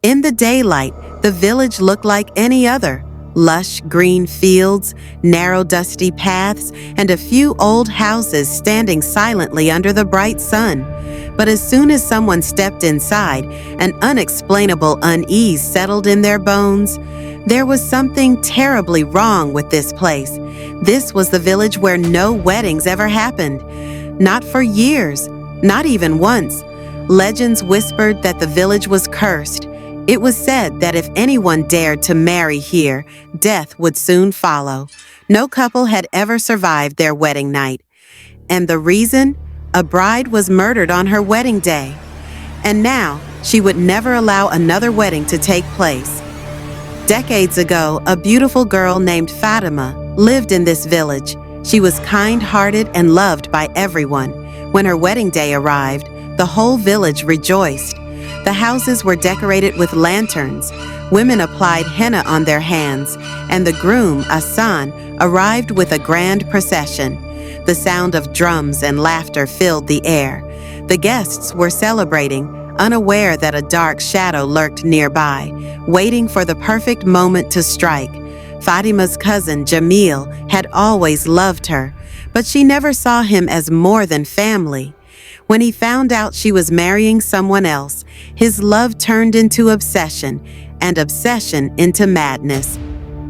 In the daylight, the village looked like any other. Lush green fields, narrow dusty paths, and a few old houses standing silently under the bright sun. But as soon as someone stepped inside, an unexplainable unease settled in their bones. There was something terribly wrong with this place. This was the village where no weddings ever happened. Not for years, not even once. Legends whispered that the village was cursed. It was said that if anyone dared to marry here, death would soon follow. No couple had ever survived their wedding night. And the reason? A bride was murdered on her wedding day. And now, she would never allow another wedding to take place. Decades ago, a beautiful girl named Fatima lived in this village. She was kind-hearted and loved by everyone. When her wedding day arrived, the whole village rejoiced. The houses were decorated with lanterns. Women applied henna on their hands, and the groom, Asan, arrived with a grand procession. The sound of drums and laughter filled the air. The guests were celebrating, unaware that a dark shadow lurked nearby, waiting for the perfect moment to strike. Fatima's cousin, Jamil, had always loved her, but she never saw him as more than family. When he found out she was marrying someone else, his love turned into obsession, and obsession into madness.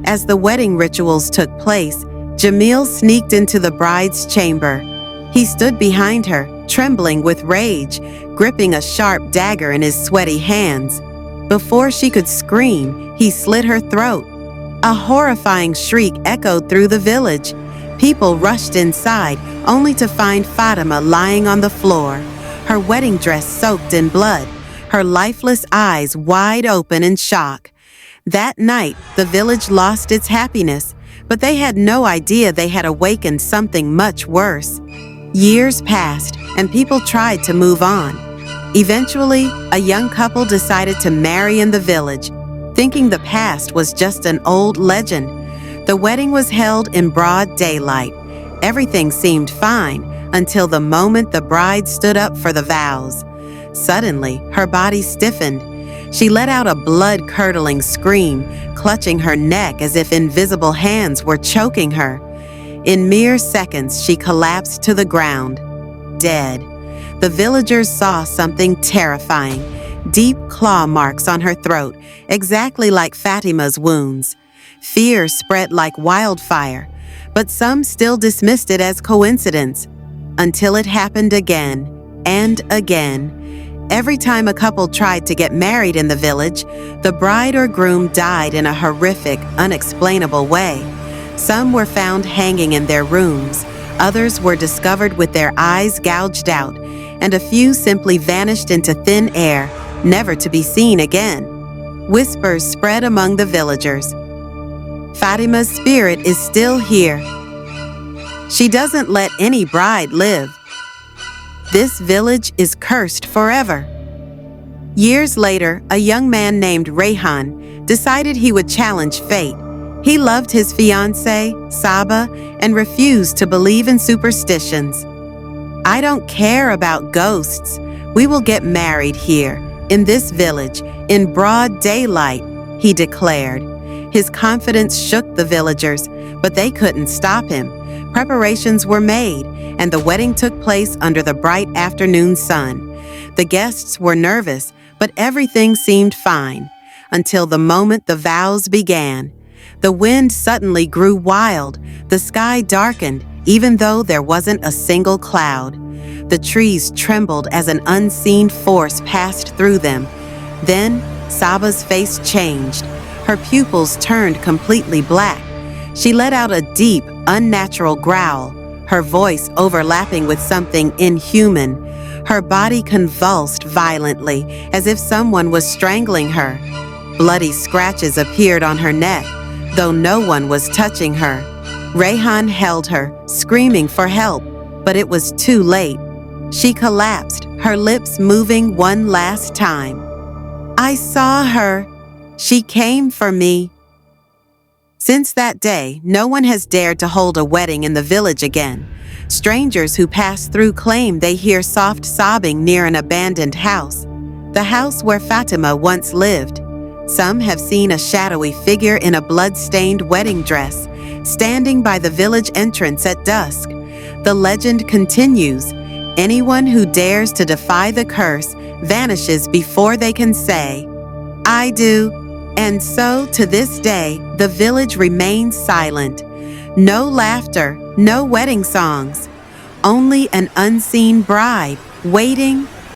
As the wedding rituals took place, Jamil sneaked into the bride's chamber. He stood behind her, trembling with rage, gripping a sharp dagger in his sweaty hands. Before she could scream, he slit her throat. A horrifying shriek echoed through the village. People rushed inside, only to find Fatima lying on the floor, her wedding dress soaked in blood, her lifeless eyes wide open in shock. That night, the village lost its happiness, but they had no idea they had awakened something much worse. Years passed, and people tried to move on. Eventually, a young couple decided to marry in the village, thinking the past was just an old legend. The wedding was held in broad daylight. Everything seemed fine until the moment the bride stood up for the vows. Suddenly, her body stiffened. She let out a blood-curdling scream, clutching her neck as if invisible hands were choking her. In mere seconds, she collapsed to the ground, dead. The villagers saw something terrifying, deep claw marks on her throat, exactly like Fatima's wounds. Fear spread like wildfire, but some still dismissed it as coincidence, until it happened again and again. Every time a couple tried to get married in the village, the bride or groom died in a horrific, unexplainable way. Some were found hanging in their rooms, others were discovered with their eyes gouged out, and a few simply vanished into thin air, never to be seen again. Whispers spread among the villagers. Fatima's spirit is still here. She doesn't let any bride live. This village is cursed forever. Years later, a young man named Rayhan decided he would challenge fate. He loved his fiancée, Saba, and refused to believe in superstitions. "I don't care about ghosts. We will get married here, in this village, in broad daylight," he declared. His confidence shook the villagers, but they couldn't stop him. Preparations were made, and the wedding took place under the bright afternoon sun. The guests were nervous, but everything seemed fine, until the moment the vows began. The wind suddenly grew wild. The sky darkened, even though there wasn't a single cloud. The trees trembled as an unseen force passed through them. Then, Saba's face changed. Her pupils turned completely black. She let out a deep, unnatural growl, her voice overlapping with something inhuman. Her body convulsed violently, as if someone was strangling her. Bloody scratches appeared on her neck, though no one was touching her. Rayhan held her, screaming for help, but it was too late. She collapsed, her lips moving one last time. "I saw her. She came for me." Since that day, no one has dared to hold a wedding in the village again. Strangers who pass through claim they hear soft sobbing near an abandoned house. the house where Fatima once lived. Some have seen a shadowy figure in a blood-stained wedding dress, standing by the village entrance at dusk. The legend continues, anyone who dares to defy the curse vanishes before they can say, "I do." And so, to this day, the village remains silent. No laughter, no wedding songs, only an unseen bride waiting